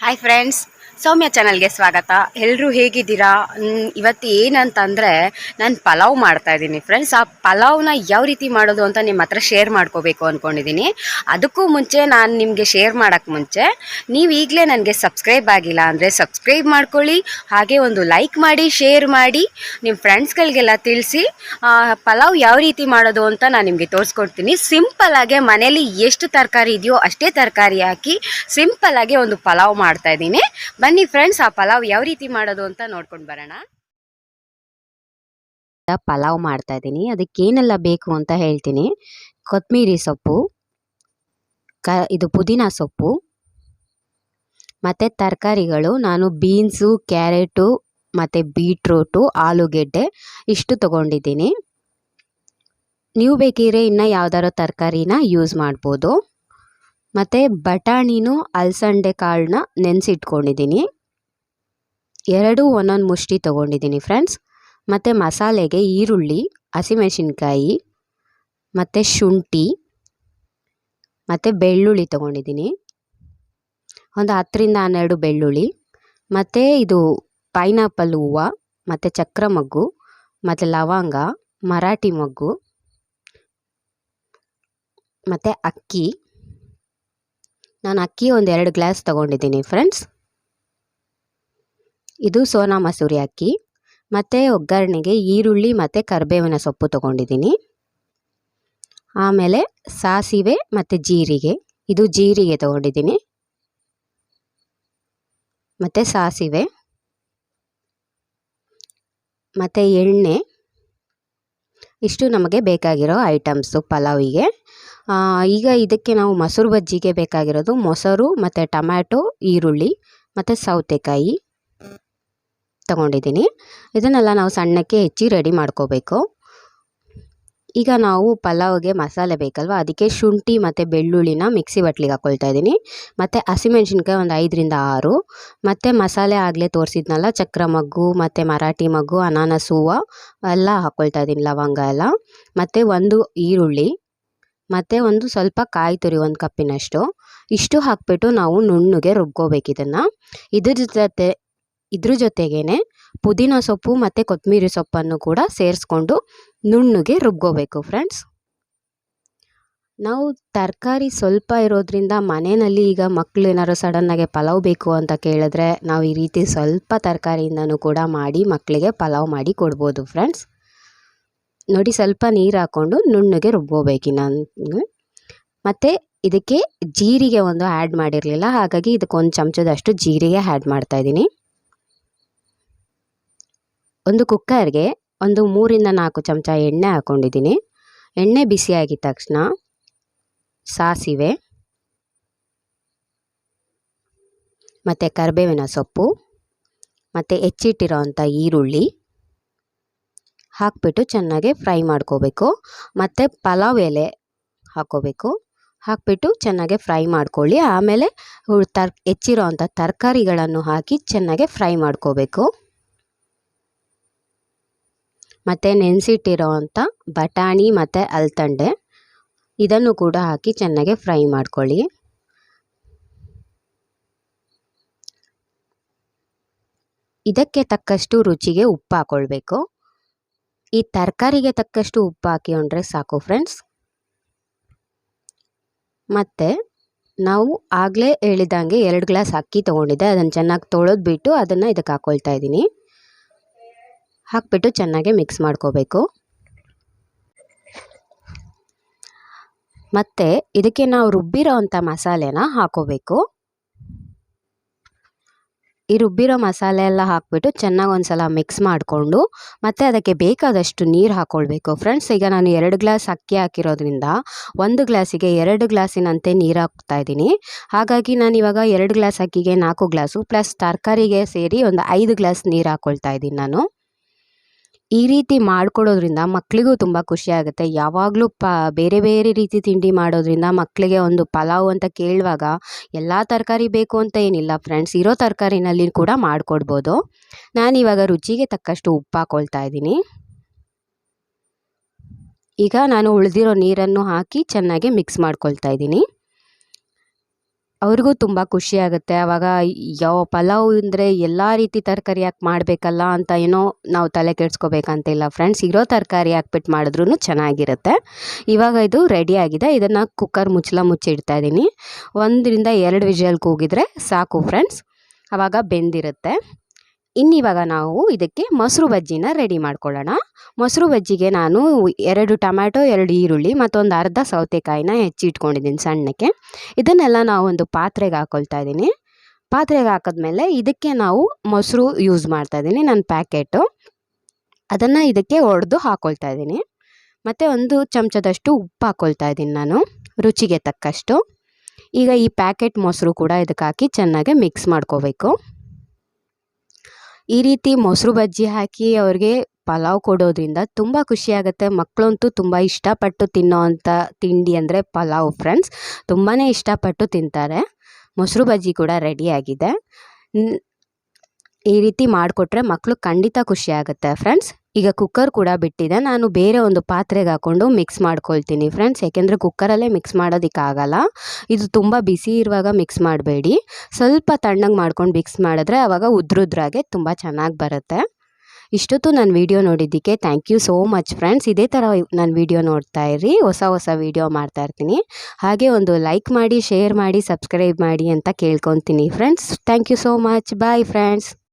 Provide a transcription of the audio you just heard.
Hi friends, ಸೌಮ್ಯ ಚಾನಲ್ಗೆ ಸ್ವಾಗತ. ಎಲ್ಲರೂ ಹೇಗಿದ್ದೀರಾ? ಇವತ್ತು ಏನಂತಂದರೆ ನಾನು ಪಲಾವ್ ಮಾಡ್ತಾಯಿದ್ದೀನಿ ಫ್ರೆಂಡ್ಸ್. ಆ ಪಲಾವ್ನ ಯಾವ ರೀತಿ ಮಾಡೋದು ಅಂತ ನಿಮ್ಮ ಹತ್ರ ಶೇರ್ ಮಾಡ್ಕೋಬೇಕು ಅಂದ್ಕೊಂಡಿದ್ದೀನಿ. ಅದಕ್ಕೂ ಮುಂಚೆ ನಾನು ನಿಮಗೆ ಶೇರ್ ಮಾಡೋಕ್ಕೆ ಮುಂಚೆ ನೀವು ಈಗಲೇ ನನಗೆ ಸಬ್ಸ್ಕ್ರೈಬ್ ಆಗಿಲ್ಲ ಅಂದರೆ ಸಬ್ಸ್ಕ್ರೈಬ್ ಮಾಡ್ಕೊಳ್ಳಿ. ಹಾಗೆ ಒಂದು ಲೈಕ್ ಮಾಡಿ, ಶೇರ್ ಮಾಡಿ, ನಿಮ್ಮ ಫ್ರೆಂಡ್ಸ್ಗಳಿಗೆಲ್ಲ ತಿಳಿಸಿ. ಪಲಾವ್ ಯಾವ ರೀತಿ ಮಾಡೋದು ಅಂತ ನಾನು ನಿಮಗೆ ತೋರಿಸ್ಕೊಡ್ತೀನಿ. ಸಿಂಪಲ್ಲಾಗೆ ಮನೇಲಿ ಎಷ್ಟು ತರಕಾರಿ ಇದೆಯೋ ಅಷ್ಟೇ ತರಕಾರಿ ಹಾಕಿ ಸಿಂಪಲ್ಲಾಗಿ ಒಂದು ಪಲಾವ್ ಮಾಡ್ತಾಯಿದ್ದೀನಿ. ಬನ್ನಿ ಫ್ರೆಂಡ್ಸ್, ಆ ಪಲಾವ್ ಯಾವ ರೀತಿ ಮಾಡೋದು ಅಂತ ನೋಡ್ಕೊಂಡು ಬರೋಣ. ಪಲಾವ್ ಮಾಡ್ತಾ ಇದ್ದೀನಿ, ಅದಕ್ಕೇನೆಲ್ಲ ಬೇಕು ಅಂತ ಹೇಳ್ತೀನಿ. ಕೊತ್ತಂಬರಿ ಸೊಪ್ಪು, ಇದು ಪುದೀನ ಸೊಪ್ಪು, ಮತ್ತು ತರಕಾರಿಗಳು ನಾನು ಬೀನ್ಸು, ಕ್ಯಾರೆಟು ಮತ್ತು ಬೀಟ್ರೂಟು, ಆಲೂಗೆಡ್ಡೆ ಇಷ್ಟು ತೊಗೊಂಡಿದ್ದೀನಿ. ನೀವು ಬೇಕಿದ್ರೆ ಇನ್ನು ಯಾವ್ದಾದ್ರು ತರಕಾರಿನ ಯೂಸ್ ಮಾಡ್ಬೋದು. ಮತ್ತು ಬಟಾಣಿನೂ ಅಲಸಂಡೆ ಕಾಳನ್ನ ನೆನೆಸಿಟ್ಕೊಂಡಿದ್ದೀನಿ. ಎರಡು ಒಂದೊಂದು ಮುಷ್ಟಿ ತೊಗೊಂಡಿದ್ದೀನಿ ಫ್ರೆಂಡ್ಸ್. ಮತ್ತು ಮಸಾಲೆಗೆ ಈರುಳ್ಳಿ, ಹಸಿಮೆಣಸಿನ್ಕಾಯಿ ಮತ್ತು ಶುಂಠಿ ಮತ್ತು ಬೆಳ್ಳುಳ್ಳಿ ತೊಗೊಂಡಿದ್ದೀನಿ. ಒಂದು 10ರಿಂದ 12 ಬೆಳ್ಳುಳ್ಳಿ, ಮತ್ತು ಇದು ಪೈನಾಪಲ್ ಹೂವು, ಮತ್ತು ಚಕ್ರ ಮೊಗ್ಗು, ಮತ್ತು ಲವಂಗ, ಮರಾಠಿ ಮೊಗ್ಗು, ಮತ್ತು ಅಕ್ಕಿ. ನಾನು ಅಕ್ಕಿ ಒಂದು 2 ಗ್ಲಾಸ್ ತೊಗೊಂಡಿದ್ದೀನಿ ಫ್ರೆಂಡ್ಸ್. ಇದು ಸೋನಾ ಮಸೂರಿ ಅಕ್ಕಿ. ಮತ್ತು ಒಗ್ಗರಣೆಗೆ ಈರುಳ್ಳಿ ಮತ್ತು ಕರಿಬೇವಿನ ಸೊಪ್ಪು ತೊಗೊಂಡಿದ್ದೀನಿ. ಆಮೇಲೆ ಸಾಸಿವೆ ಮತ್ತು ಜೀರಿಗೆ, ಇದು ಜೀರಿಗೆ ತೊಗೊಂಡಿದ್ದೀನಿ. ಮತ್ತು ಸಾಸಿವೆ ಮತ್ತು ಎಣ್ಣೆ, ಇಷ್ಟು ನಮಗೆ ಬೇಕಾಗಿರೋ ಐಟಮ್ಸು ಪಲಾವಿಗೆ. ಈಗ ಇದಕ್ಕೆ ನಾವು ಮೊಸರು ಬಜ್ಜಿಗೆ ಬೇಕಾಗಿರೋದು ಮೊಸರು ಮತ್ತು ಟೊಮ್ಯಾಟೊ, ಈರುಳ್ಳಿ ಮತ್ತು ಸೌತೆಕಾಯಿ ತಗೊಂಡಿದ್ದೀನಿ. ಇದನ್ನೆಲ್ಲ ನಾವು ಸಣ್ಣಕ್ಕೆ ಹೆಚ್ಚಿ ರೆಡಿ ಮಾಡ್ಕೋಬೇಕು. ಈಗ ನಾವು ಪಲಾವ್ಗೆ ಮಸಾಲೆ ಬೇಕಲ್ವ, ಅದಕ್ಕೆ ಶುಂಠಿ ಮತ್ತು ಬೆಳ್ಳುಳ್ಳಿನ ಮಿಕ್ಸಿ ಬಟ್ಲಿಗೆ ಹಾಕ್ಕೊಳ್ತಾ ಇದ್ದೀನಿ. ಮತ್ತು ಹಸಿಮೆಣ್ಸಿನ್ಕಾಯಿ ಒಂದು 5ರಿಂದ 6, ಮತ್ತು ಮಸಾಲೆ ಆಗಲೇ ತೋರಿಸಿದ್ನಲ್ಲ, ಚಕ್ರ ಮೊಗ್ಗು ಮತ್ತು ಮರಾಠಿ ಮೊಗ್ಗು, ಅನಾನಸ್ ಹೂವು ಎಲ್ಲ ಹಾಕ್ಕೊಳ್ತಾ ಇದ್ದೀನಿ, ಲವಂಗ ಎಲ್ಲ. ಮತ್ತು ಒಂದು ಈರುಳ್ಳಿ, ಮತ್ತು ಒಂದು ಸ್ವಲ್ಪ ಕಾಯಿ ತುರಿ, 1 ಕಪ್ಪಿನಷ್ಟು. ಇಷ್ಟು ಹಾಕ್ಬಿಟ್ಟು ನಾವು ನುಣ್ಣಗೆ ರುಬ್ಕೋಬೇಕು ಇದನ್ನು. ಇದ್ರ ಜೊತೆಗೇ ಪುದೀನ ಸೊಪ್ಪು ಮತ್ತು ಕೊತ್ತಂಬರಿ ಸೊಪ್ಪನ್ನು ಕೂಡ ಸೇರಿಸ್ಕೊಂಡು ನುಣ್ಣಗೆ ರುಬ್ಕೋಬೇಕು ಫ್ರೆಂಡ್ಸ್. ನಾವು ತರಕಾರಿ ಸ್ವಲ್ಪ ಇರೋದ್ರಿಂದ ಮನೆಯಲ್ಲಿ ಈಗ ಮಕ್ಕಳು ಏನಾದ್ರು ಸಡನ್ನಾಗಿ ಪಲಾವ್ ಬೇಕು ಅಂತ ಕೇಳಿದ್ರೆ ನಾವು ಈ ರೀತಿ ಸ್ವಲ್ಪ ತರಕಾರಿಯಿಂದನೂ ಕೂಡ ಮಾಡಿ ಮಕ್ಕಳಿಗೆ ಪಲಾವ್ ಮಾಡಿ ಕೊಡ್ಬೋದು ಫ್ರೆಂಡ್ಸ್. ನೋಡಿ, ಸ್ವಲ್ಪ ನೀರು ಹಾಕ್ಕೊಂಡು ನುಣ್ಣಗೆ ರುಬ್ಕೋಬೇಕು ನಾನು. ಮತ್ತು ಇದಕ್ಕೆ ಜೀರಿಗೆ ಒಂದು ಆ್ಯಡ್ ಮಾಡಿರಲಿಲ್ಲ, ಹಾಗಾಗಿ ಇದಕ್ಕೆ 1 ಚಮಚದಷ್ಟು ಜೀರಿಗೆ ಆ್ಯಡ್ ಮಾಡ್ತಾಯಿದ್ದೀನಿ. ಒಂದು ಕುಕ್ಕರ್ಗೆ ಒಂದು 3ರಿಂದ 4 ಚಮಚ ಎಣ್ಣೆ ಹಾಕ್ಕೊಂಡಿದ್ದೀನಿ. ಎಣ್ಣೆ ಬಿಸಿಯಾಗಿದ್ದ ತಕ್ಷಣ ಸಾಸಿವೆ ಮತ್ತು ಕರಿಬೇವಿನ ಸೊಪ್ಪು ಮತ್ತು ಹೆಚ್ಚಿಟ್ಟಿರೋವಂಥ ಈರುಳ್ಳಿ ಹಾಕ್ಬಿಟ್ಟು ಚೆನ್ನಾಗಿ ಫ್ರೈ ಮಾಡ್ಕೋಬೇಕು. ಮತ್ತು ಪಲಾವ್ ಎಲೆ ಹಾಕ್ಕೋಬೇಕು. ಹಾಕ್ಬಿಟ್ಟು ಚೆನ್ನಾಗಿ ಫ್ರೈ ಮಾಡ್ಕೊಳ್ಳಿ. ಆಮೇಲೆ ಹೆಚ್ಚಿರೋ ಅಂಥ ತರಕಾರಿಗಳನ್ನು ಹಾಕಿ ಚೆನ್ನಾಗಿ ಫ್ರೈ ಮಾಡ್ಕೋಬೇಕು. ಮತ್ತು ನೆನೆಸಿಟ್ಟಿರೋ ಅಂಥ ಬಟಾಣಿ ಮತ್ತು ಅಲಸಂಡೆ ಇದನ್ನು ಕೂಡ ಹಾಕಿ ಚೆನ್ನಾಗಿ ಫ್ರೈ ಮಾಡ್ಕೊಳ್ಳಿ. ಇದಕ್ಕೆ ತಕ್ಕಷ್ಟು ರುಚಿಗೆ ಉಪ್ಪು ಹಾಕ್ಕೊಳ್ಬೇಕು. ಈ ತರಕಾರಿಗೆ ತಕ್ಕಷ್ಟು ಉಪ್ಪು ಹಾಕಿಕೊಂಡ್ರೆ ಸಾಕು ಫ್ರೆಂಡ್ಸ್. ಮತ್ತು ನಾವು ಆಗಲೇ ಹೇಳಿದಂಗೆ 2 ಗ್ಲಾಸ್ ಅಕ್ಕಿ ತೊಗೊಂಡಿದ್ದೆ, ಅದನ್ನು ಚೆನ್ನಾಗಿ ತೊಳೆದ್ಬಿಟ್ಟು ಅದನ್ನು ಇದಕ್ಕೆ ಹಾಕ್ಕೊಳ್ತಾ ಇದ್ದೀನಿ. ಹಾಕ್ಬಿಟ್ಟು ಚೆನ್ನಾಗಿ ಮಿಕ್ಸ್ ಮಾಡ್ಕೋಬೇಕು. ಮತ್ತು ಇದಕ್ಕೆ ನಾವು ರುಬ್ಬಿರೋ ಅಂಥ ಮಸಾಲೆನ ಹಾಕ್ಕೋಬೇಕು. ಈ ರುಬ್ಬಿರೋ ಮಸಾಲೆ ಎಲ್ಲ ಹಾಕ್ಬಿಟ್ಟು ಚೆನ್ನಾಗಿ ಒಂದು ಸಲ ಮಿಕ್ಸ್ ಮಾಡಿಕೊಂಡು ಮತ್ತು ಅದಕ್ಕೆ ಬೇಕಾದಷ್ಟು ನೀರು ಹಾಕ್ಕೊಳ್ಬೇಕು ಫ್ರೆಂಡ್ಸ್. ಈಗ ನಾನು 2 ಗ್ಲಾಸ್ ಅಕ್ಕಿ ಹಾಕಿರೋದ್ರಿಂದ 1 ಗ್ಲಾಸಿಗೆ 2 ಗ್ಲಾಸಿನಂತೆ ನೀರು ಹಾಕ್ತಾಯಿದ್ದೀನಿ. ಹಾಗಾಗಿ ನಾನು ಇವಾಗ 2 ಗ್ಲಾಸ್ ಅಕ್ಕಿಗೆ 4 ಗ್ಲಾಸು ಪ್ಲಸ್ ತರಕಾರಿಗೆ ಸೇರಿ ಒಂದು 5 ಗ್ಲಾಸ್ ನೀರು ಹಾಕ್ಕೊಳ್ತಾ ಇದ್ದೀನಿ ನಾನು. ಈ ರೀತಿ ಮಾಡಿಕೊಡೋದ್ರಿಂದ ಮಕ್ಕಳಿಗೂ ತುಂಬ ಖುಷಿ ಆಗುತ್ತೆ. ಯಾವಾಗಲೂ ಬೇರೆ ಬೇರೆ ರೀತಿ ತಿಂಡಿ ಮಾಡೋದ್ರಿಂದ ಮಕ್ಕಳಿಗೆ ಒಂದು ಪಲಾವ್ ಅಂತ ಕೇಳುವಾಗ ಎಲ್ಲ ತರಕಾರಿ ಬೇಕು ಅಂತ ಏನಿಲ್ಲ ಫ್ರೆಂಡ್ಸ್, ಇರೋ ತರಕಾರಿನಲ್ಲಿ ಕೂಡ ಮಾಡಿಕೊಡ್ಬೋದು. ನಾನಿವಾಗ ರುಚಿಗೆ ತಕ್ಕಷ್ಟು ಉಪ್ಪು ಹಾಕ್ಕೊಳ್ತಾ ಇದ್ದೀನಿ. ಈಗ ನಾನು ಉಳಿದಿರೋ ನೀರನ್ನು ಹಾಕಿ ಚೆನ್ನಾಗಿ ಮಿಕ್ಸ್ ಮಾಡ್ಕೊಳ್ತಾ ಇದ್ದೀನಿ. ಅವ್ರಿಗೂ ತುಂಬ ಖುಷಿಯಾಗುತ್ತೆ. ಆವಾಗ ಯಾವ ಪಲಾವ್ ಅಂದರೆ ಎಲ್ಲ ರೀತಿ ತರಕಾರಿ ಹಾಕಿ ಮಾಡಬೇಕಲ್ಲ ಅಂತ ಏನೋ ನಾವು ತಲೆ ಕೆಡಿಸ್ಕೋಬೇಕಂತಿಲ್ಲ ಫ್ರೆಂಡ್ಸ್. ಇರೋ ತರಕಾರಿ ಹಾಕ್ಬಿಟ್ಟು ಮಾಡಿದ್ರೂ ಚೆನ್ನಾಗಿರುತ್ತೆ. ಇವಾಗ ಇದು ರೆಡಿಯಾಗಿದೆ. ಇದನ್ನು ಕುಕ್ಕರ್ ಮುಚ್ಚಳ ಮುಚ್ಚಿಡ್ತಾ ಇದ್ದೀನಿ. 1ರಿಂದ 2 ವಿಷಲ್ ಕೂಗಿದ್ರೆ ಸಾಕು ಫ್ರೆಂಡ್ಸ್, ಆವಾಗ ಬೆಂದಿರುತ್ತೆ. ಇನ್ನಿವಾಗ ನಾವು ಇದಕ್ಕೆ ಮೊಸರು ಬಜ್ಜಿನ ರೆಡಿ ಮಾಡ್ಕೊಳ್ಳೋಣ. ಮೊಸರು ಬಜ್ಜಿಗೆ ನಾನು 2 ಟೊಮ್ಯಾಟೊ, 2 ಈರುಳ್ಳಿ ಮತ್ತೊಂದು ಅರ್ಧ ಸೌತೆಕಾಯಿನ ಹೆಚ್ಚಿಟ್ಕೊಂಡಿದ್ದೀನಿ ಸಣ್ಣಕ್ಕೆ. ಇದನ್ನೆಲ್ಲ ನಾವು ಒಂದು ಪಾತ್ರೆಗೆ ಹಾಕ್ಕೊಳ್ತಾ ಇದ್ದೀನಿ. ಪಾತ್ರೆಗೆ ಹಾಕಿದ್ಮೇಲೆ ಇದಕ್ಕೆ ನಾವು ಮೊಸರು ಯೂಸ್ ಮಾಡ್ತಾ ಇದ್ದೀನಿ, ನನ್ನ ಪ್ಯಾಕೆಟು. ಅದನ್ನು ಇದಕ್ಕೆ ಒಡೆದು ಹಾಕ್ಕೊಳ್ತಾ ಇದ್ದೀನಿ. ಮತ್ತು 1 ಚಮಚದಷ್ಟು ಉಪ್ಪು ಹಾಕ್ಕೊಳ್ತಾ ಇದ್ದೀನಿ ನಾನು, ರುಚಿಗೆ ತಕ್ಕಷ್ಟು. ಈಗ ಈ ಪ್ಯಾಕೆಟ್ ಮೊಸರು ಕೂಡ ಇದಕ್ಕೆ ಹಾಕಿ ಚೆನ್ನಾಗಿ ಮಿಕ್ಸ್ ಮಾಡ್ಕೋಬೇಕು. ಈ ರೀತಿ ಮೊಸರು ಬಜ್ಜಿ ಹಾಕಿ ಅವ್ರಿಗೆ ಪಲಾವ್ ಕೊಡೋದ್ರಿಂದ ತುಂಬ ಖುಷಿಯಾಗುತ್ತೆ. ಮಕ್ಕಳಂತೂ ತುಂಬ ಇಷ್ಟಪಟ್ಟು ತಿನ್ನೋವಂಥ ತಿಂಡಿ ಅಂದರೆ ಪಲಾವ್ ಫ್ರೆಂಡ್ಸ್. ತುಂಬಾ ಇಷ್ಟಪಟ್ಟು ತಿಂತಾರೆ. ಮೊಸರು ಬಜ್ಜಿ ಕೂಡ ರೆಡಿಯಾಗಿದೆ. ಈ ರೀತಿ ಮಾಡಿಕೊಟ್ರೆ ಮಕ್ಕಳು ಖಂಡಿತ ಖುಷಿಯಾಗುತ್ತೆ ಫ್ರೆಂಡ್ಸ್. ಈಗ ಕುಕ್ಕರ್ ಕೂಡ ಬಿಟ್ಟಿದೆ. ನಾನು ಬೇರೆ ಒಂದು ಪಾತ್ರೆಗೆ ಹಾಕ್ಕೊಂಡು ಮಿಕ್ಸ್ ಮಾಡ್ಕೊಳ್ತೀನಿ ಫ್ರೆಂಡ್ಸ್. ಯಾಕೆಂದರೆ ಕುಕ್ಕರಲ್ಲೇ ಮಿಕ್ಸ್ ಮಾಡೋದಕ್ಕಾಗಲ್ಲ. ಇದು ತುಂಬ ಬಿಸಿ ಇರುವಾಗ ಮಿಕ್ಸ್ ಮಾಡಬೇಡಿ, ಸ್ವಲ್ಪ ತಣ್ಣಗೆ ಮಾಡ್ಕೊಂಡು ಮಿಕ್ಸ್ ಮಾಡಿದ್ರೆ ಆವಾಗ ಉದ್ರುದ್ರಾಗೆ ತುಂಬ ಚೆನ್ನಾಗಿ ಬರುತ್ತೆ. ಇಷ್ಟೊತ್ತು ನನ್ನ ವಿಡಿಯೋ ನೋಡಿದ್ದಕ್ಕೆ thank you so much friends. ಇದೇ ಥರ ನನ್ನ ವಿಡಿಯೋ ನೋಡ್ತಾ ಇರಿ, ಹೊಸ ವಿಡಿಯೋ ಮಾಡ್ತಾಯಿರ್ತೀನಿ. ಹಾಗೆ ಒಂದು ಲೈಕ್ ಮಾಡಿ, ಶೇರ್ ಮಾಡಿ, ಸಬ್ಸ್ಕ್ರೈಬ್ ಮಾಡಿ ಅಂತ ಕೇಳ್ಕೊತೀನಿ friends. Thank you so much. Bye friends.